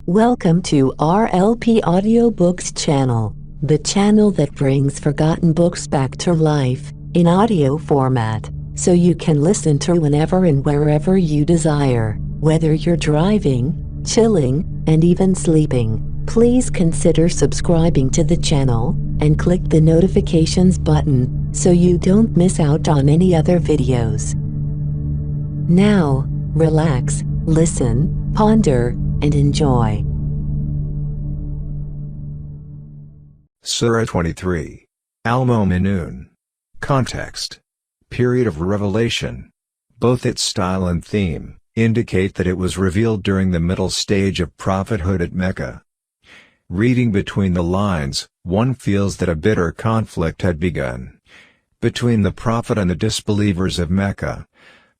Welcome to RLP Audiobooks channel, the channel that brings forgotten books back to life in audio format, so you can listen to whenever and wherever you desire, whether you're driving, chilling, and even sleeping. Please consider subscribing to the channel and click the notifications button so you don't miss out on any other videos. Now, relax, listen, ponder, and enjoy. Surah 23. Al-Mu'minun. Context. Period of revelation. Both its style and theme indicate that it was revealed during the middle stage of prophethood at Mecca. Reading between the lines, one feels that a bitter conflict had begun between the prophet and the disbelievers of Mecca,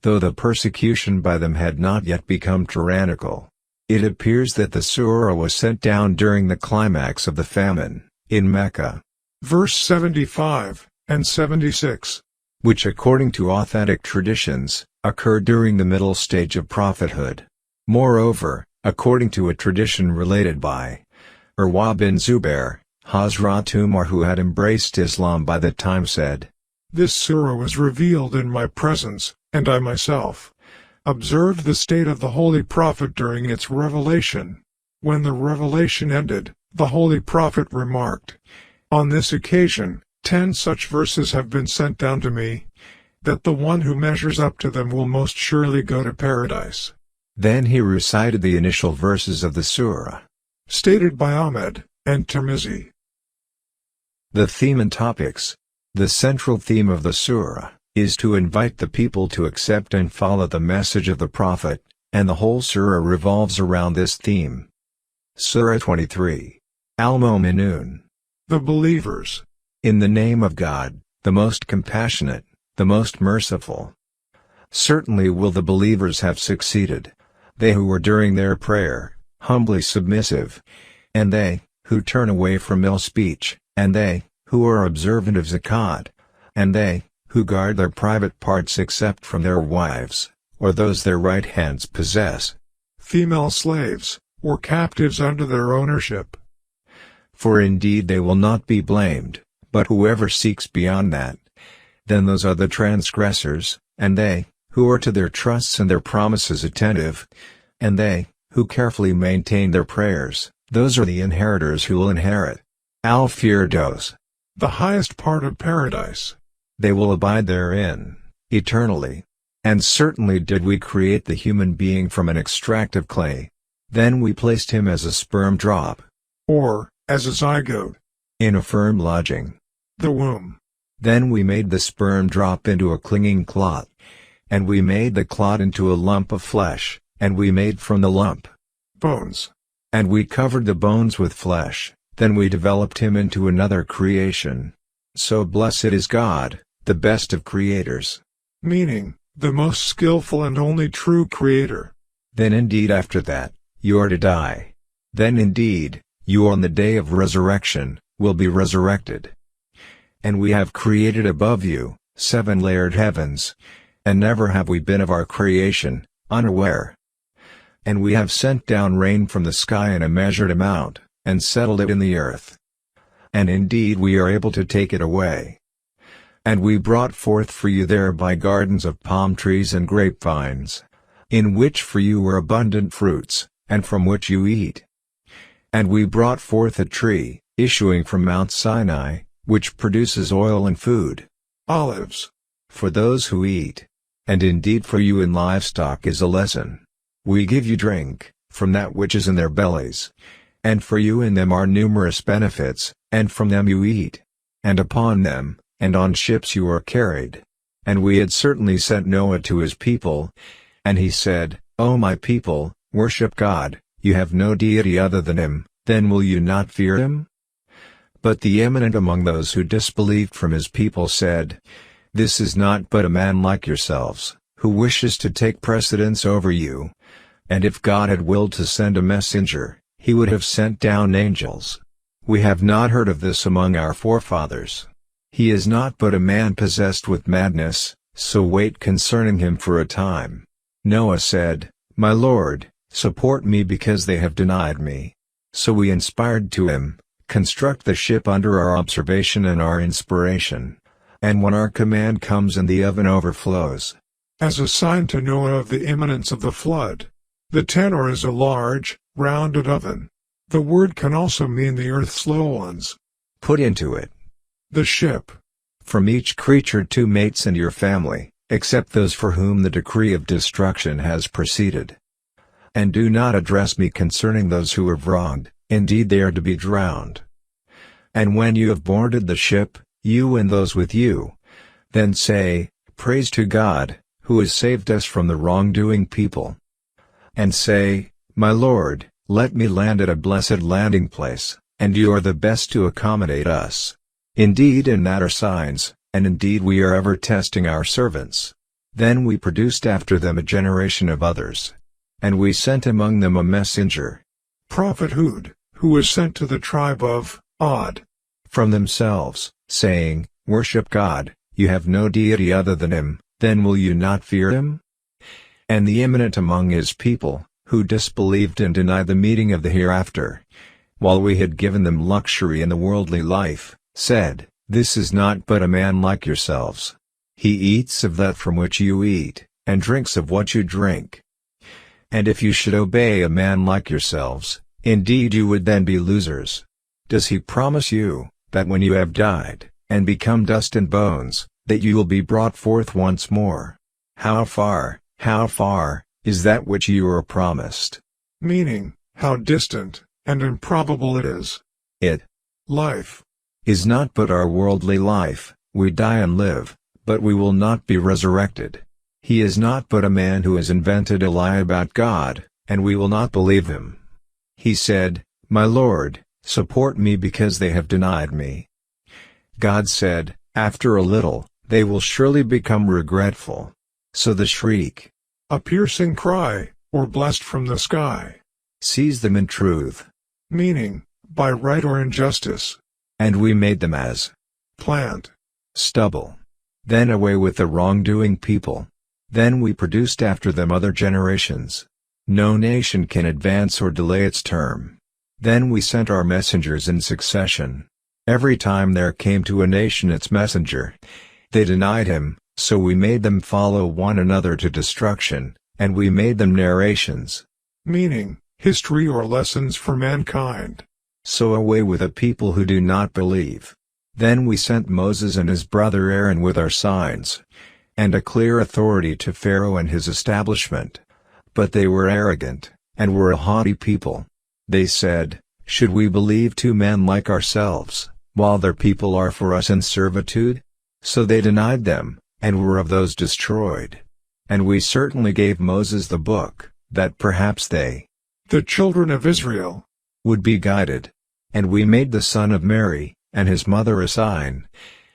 though the persecution by them had not yet become tyrannical. It appears that the surah was sent down during the climax of the famine in Mecca. Verse 75 and 76. Which according to authentic traditions, occurred during the middle stage of prophethood. Moreover, according to a tradition related by Urwa bin Zubair, Hazrat Umar, who had embraced Islam by the time, said, "This surah was revealed in my presence, and I myself observed the state of the Holy Prophet during its revelation. When the revelation ended, the Holy Prophet remarked, 'On this occasion, 10 such verses have been sent down to me, that the one who measures up to them will most surely go to paradise.'" Then he recited the initial verses of the surah. Stated by Ahmed and Tirmizi. The theme and topics. The central theme of the surah is to invite the people to accept and follow the message of the Prophet, and the whole surah revolves around this theme. Surah 23. Al-Mu'minun. The believers. In the name of God, the most compassionate, the most merciful. Certainly will the believers have succeeded, they who were during their prayer humbly submissive, and they who turn away from ill speech, and they who are observant of zakat, and they who guard their private parts except from their wives, or those their right hands possess. Female slaves, or captives under their ownership. For indeed they will not be blamed, but whoever seeks beyond that, then those are the transgressors, and they who are to their trusts and their promises attentive, and they who carefully maintain their prayers, those are the inheritors who will inherit Al-Firdaus, the highest part of paradise. They will abide therein eternally. And certainly did we create the human being from an extract of clay. Then we placed him as a sperm drop, or as a zygote, in a firm lodging, the womb. Then we made the sperm drop into a clinging clot, and we made the clot into a lump of flesh, and we made from the lump bones, and we covered the bones with flesh. Then we developed him into another creation. So blessed is God, the best of creators. Meaning, the most skillful and only true creator. Then indeed after that, you are to die. Then indeed, you on the day of resurrection, will be resurrected. And we have created above you 7 layered heavens, and never have we been of our creation unaware. And we have sent down rain from the sky in a measured amount, and settled it in the earth. And indeed we are able to take it away. And we brought forth for you thereby gardens of palm trees and grapevines, in which for you were abundant fruits, and from which you eat. And we brought forth a tree, issuing from Mount Sinai, which produces oil and food, olives, for those who eat. And indeed for you in livestock is a lesson. We give you drink, from that which is in their bellies. And for you in them are numerous benefits, and from them you eat. And upon them, and on ships you are carried. And we had certainly sent Noah to his people. And he said, O my people, worship God, you have no deity other than him, then will you not fear him? But the eminent among those who disbelieved from his people said, This is not but a man like yourselves, who wishes to take precedence over you. And if God had willed to send a messenger, he would have sent down angels. We have not heard of this among our forefathers. He is not but a man possessed with madness, so wait concerning him for a time. Noah said, My Lord, support me because they have denied me. So we inspired to him, construct the ship under our observation and our inspiration. And when our command comes and the oven overflows, as a sign to Noah of the imminence of the flood. The tenor is a large, rounded oven. The word can also mean the earth's low ones. Put into it The ship. from each creature 2 mates and your family, except those for whom the decree of destruction has proceeded. And do not address me concerning those who have wronged, indeed they are to be drowned. And when you have boarded the ship, you and those with you, then say, Praise to God, who has saved us from the wrongdoing people. And say, My Lord, let me land at a blessed landing place, and you are the best to accommodate us. Indeed in that are signs, and indeed we are ever testing our servants. Then we produced after them a generation of others. And we sent among them a messenger, Prophet Hud, who was sent to the tribe of Ad. from themselves, saying, Worship God, you have no deity other than him, then will you not fear him? And the eminent among his people, who disbelieved and denied the meeting of the hereafter, while we had given them luxury in the worldly life, said, This is not but a man like yourselves. He eats of that from which you eat, and drinks of what you drink. And if you should obey a man like yourselves, indeed you would then be losers. Does he promise you, that when you have died, and become dust and bones, that you will be brought forth once more? How far, is that which you are promised? Meaning, how distant and improbable it is. It Life. is not but our worldly life, we die and live, but we will not be resurrected. He is not but a man who has invented a lie about God, and we will not believe him. He said, My Lord, support me because they have denied me. God said, After a little, they will surely become regretful. So the shriek, A piercing cry, or blessed from the sky. seized them in truth, Meaning, by right or injustice. and we made them as Plant. stubble. Then away with the wrongdoing people. Then we produced after them other generations. No nation can advance or delay its term. Then we sent our messengers in succession. Every time there came to a nation its messenger, they denied him, so we made them follow one another to destruction, and we made them narrations. Meaning, history or lessons for mankind. So away with a people who do not believe. Then we sent Moses and his brother Aaron with our signs, and a clear authority to Pharaoh and his establishment. But they were arrogant, and were a haughty people. They said, Should we believe 2 men like ourselves, while their people are for us in servitude? So they denied them, and were of those destroyed. And we certainly gave Moses the book, that perhaps they, The children of Israel, would be guided. And we made the son of Mary, and his mother a sign,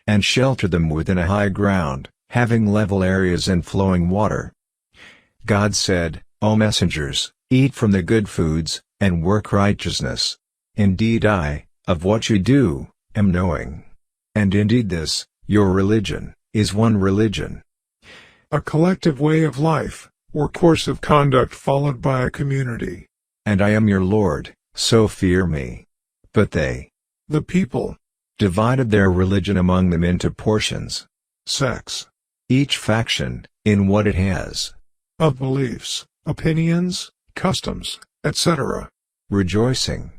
and sheltered them within a high ground, having level areas and flowing water. God said, O messengers, eat from the good foods, and work righteousness. Indeed I, of what you do, am knowing. And indeed this, your religion, is one religion. a collective way of life, or course of conduct followed by a community. And I am your Lord, so fear me. But they, The people, divided their religion among them into portions, sects, each faction, in what it has, of beliefs, opinions, customs, etc. rejoicing.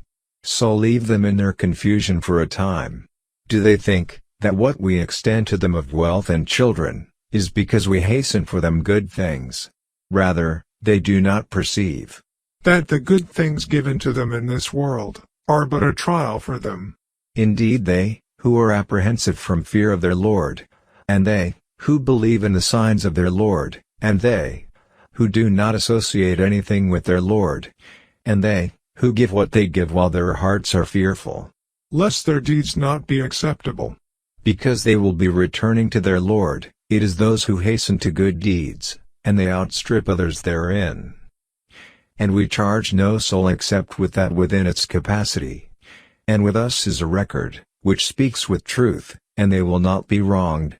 So leave them in their confusion for a time. Do they think, that what we extend to them of wealth and children, is because we hasten for them good things? Rather, they do not perceive That the good things given to them in this world, are but a trial for them. Indeed they, who are apprehensive from fear of their Lord, and they, who believe in the signs of their Lord, and they, who do not associate anything with their Lord, and they, who give what they give while their hearts are fearful, Lest their deeds not be acceptable. because they will be returning to their Lord. It is those who hasten to good deeds, and they outstrip others therein. And we charge no soul except with that within its capacity. And with us is a record, which speaks with truth, and they will not be wronged.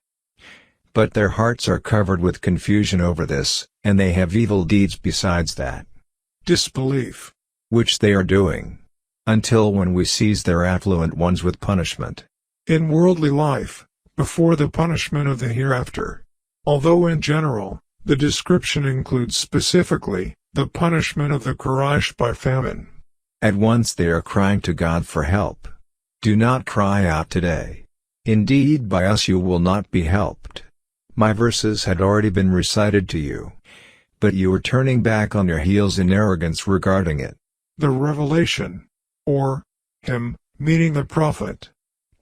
But their hearts are covered with confusion over this, and they have evil deeds besides that. disbelief, which they are doing, until when we seize their affluent ones with punishment. in worldly life, before the punishment of the hereafter. Although in general, the description includes specifically the punishment of the Quraysh by famine. At once they are crying to God for help. Do not cry out today. Indeed, by us you will not be helped. My verses had already been recited to you, but you were turning back on your heels in arrogance regarding it. The revelation, or him, meaning the prophet,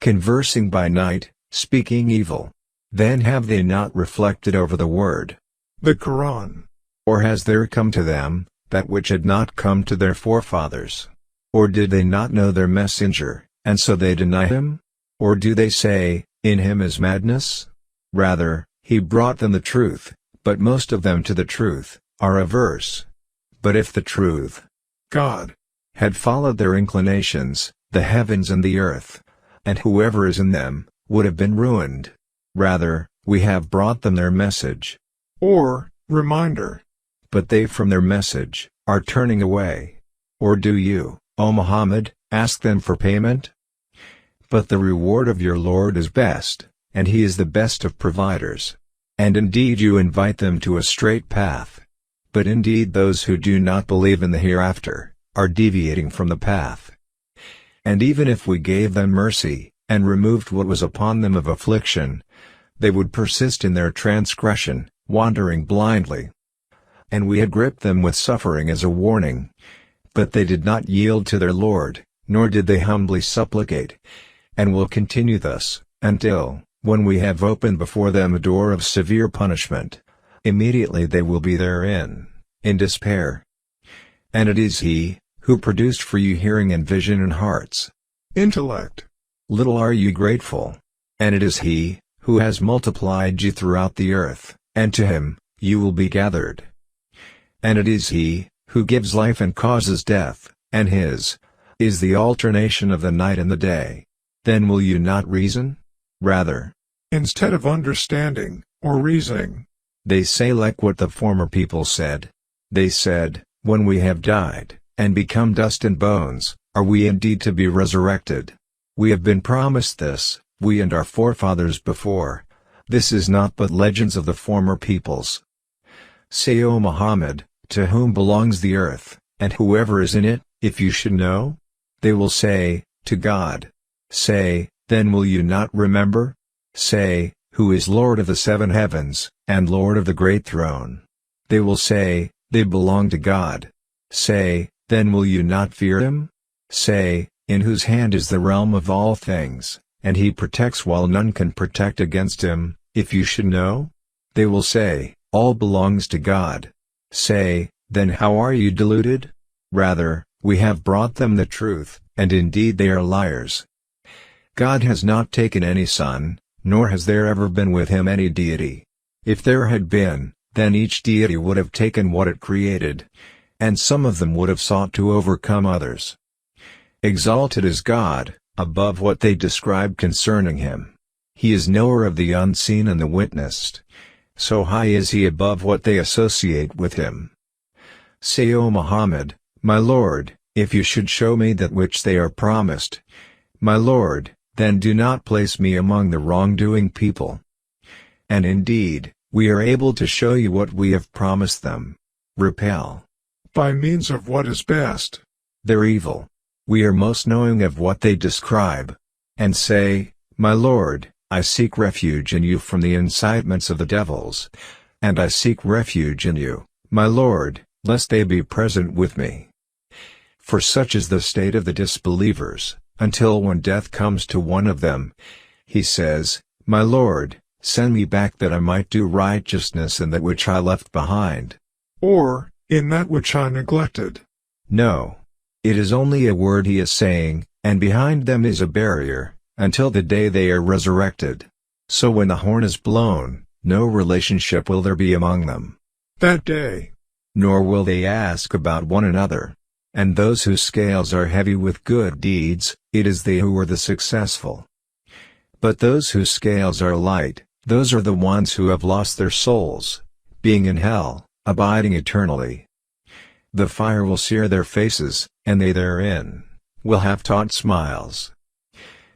Conversing by night, speaking evil. Then have they not reflected over the word? the Qur'an, Or has there come to them that which had not come to their forefathers? Or did they not know their messenger, and so they deny him? Or do they say, in him is madness? Rather, he brought them the truth, but most of them to the truth are averse. But if the truth, God, had followed their inclinations, the heavens and the earth, and whoever is in them, would have been ruined. Rather, we have brought them their message. or reminder, But they from their message are turning away. Or do you, O Muhammad, ask them for payment? But the reward of your Lord is best, and he is the best of providers. And indeed you invite them to a straight path. But indeed those who do not believe in the hereafter are deviating from the path. And even if we gave them mercy, and removed what was upon them of affliction, they would persist in their transgression, wandering blindly. And we had gripped them with suffering as a warning. But they did not yield to their Lord, nor did they humbly supplicate, and will continue thus, until, when we have opened before them a door of severe punishment, immediately they will be therein, in despair. And it is He who produced for you hearing and vision and hearts. intellect, Little are you grateful. And it is He who has multiplied you throughout the earth, and to Him you will be gathered. And it is He who gives life and causes death, and His is the alternation of the night and the day. Then will you not reason? Rather, instead of understanding, or reasoning, they say like what the former people said. They said, when we have died, and become dust and bones, are we indeed to be resurrected? We have been promised this, we and our forefathers before. This is not but legends of the former peoples. Say, O Muhammad, to whom belongs the earth, and whoever is in it, if you should know? They will say, to God. Say, then will you not remember? Say, who is Lord of the seven heavens, and Lord of the great throne? They will say, they belong to God. Say, then will you not fear Him? Say, in whose hand is the realm of all things, and He protects while none can protect against Him, if you should know? They will say, all belongs to God. Say, then how are you deluded? Rather, we have brought them the truth, and indeed they are liars. God has not taken any son, nor has there ever been with Him any deity. If there had been, then each deity would have taken what it created, and some of them would have sought to overcome others. Exalted is God, above what they describe concerning Him. He is knower of the unseen and the witnessed. So high is He above what they associate with Him. Say, O Muhammad, my Lord, if you should show me that which they are promised, my Lord, then do not place me among the wrongdoing people. And indeed, we are able to show you what we have promised them. Repel, by means of what is best, their evil. We are most knowing of what they describe. And say, my Lord, I seek refuge in you from the incitements of the devils. And I seek refuge in you, my Lord, lest they be present with me. For such is the state of the disbelievers, until when death comes to one of them, he says, my Lord, send me back that I might do righteousness in that which I left behind. or in that which I neglected. No. It is only a word he is saying, and behind them is a barrier, until the day they are resurrected. So when the horn is blown, no relationship will there be among them. That day, Nor will they ask about one another. And those whose scales are heavy with good deeds, it is they who are the successful. But those whose scales are light, those are the ones who have lost their souls, being in hell, abiding eternally. The fire will sear their faces, and they therein will have taught smiles.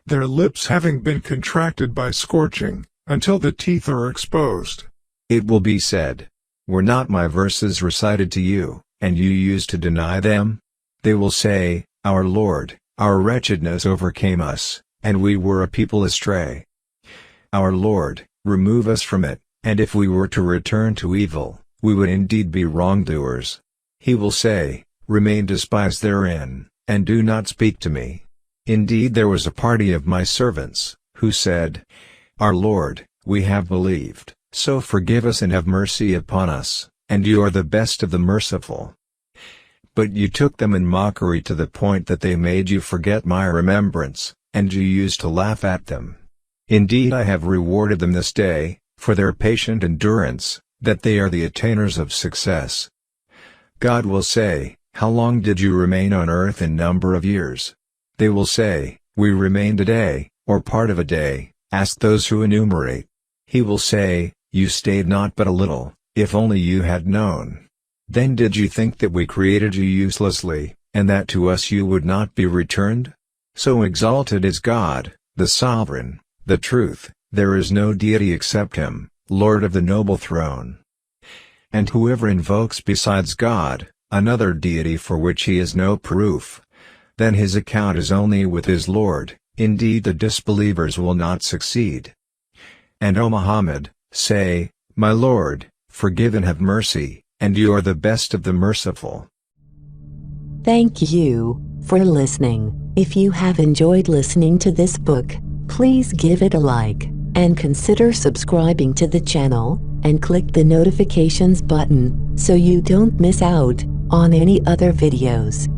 Their lips having been contracted by scorching, until the teeth are exposed. It will be said, "Were not my verses recited to you, and you used to deny them?" They will say, "Our Lord, our wretchedness overcame us, and we were a people astray. Our Lord, remove us from it, and if we were to return to evil, we would indeed be wrongdoers." He will say, "Remain despised therein, and do not speak to me." Indeed there was a party of my servants, who said, "Our Lord, we have believed, so forgive us and have mercy upon us, and you are the best of the merciful." But you took them in mockery to the point that they made you forget my remembrance, and you used to laugh at them. Indeed I have rewarded them this day, for their patient endurance, that they are the attainers of success. God will say, "How long did you remain on earth in number of years?" They will say, "We remained a day, or part of a day." Ask those who enumerate. He will say, "You stayed not but a little, if only you had known. Then did you think that we created you uselessly, and that to us you would not be returned? So exalted is God, the Sovereign, the Truth, there is no deity except Him, Lord of the noble throne. And whoever invokes besides God, another deity for which he has no proof, then his account is only with his Lord, indeed the disbelievers will not succeed. And O Muhammad, say, My Lord, forgive and have mercy, and you are the best of the merciful. Thank you for listening. If you have enjoyed listening to this book, please give it a like, and consider subscribing to the channel, and click the notifications button, so you don't miss out on any other videos.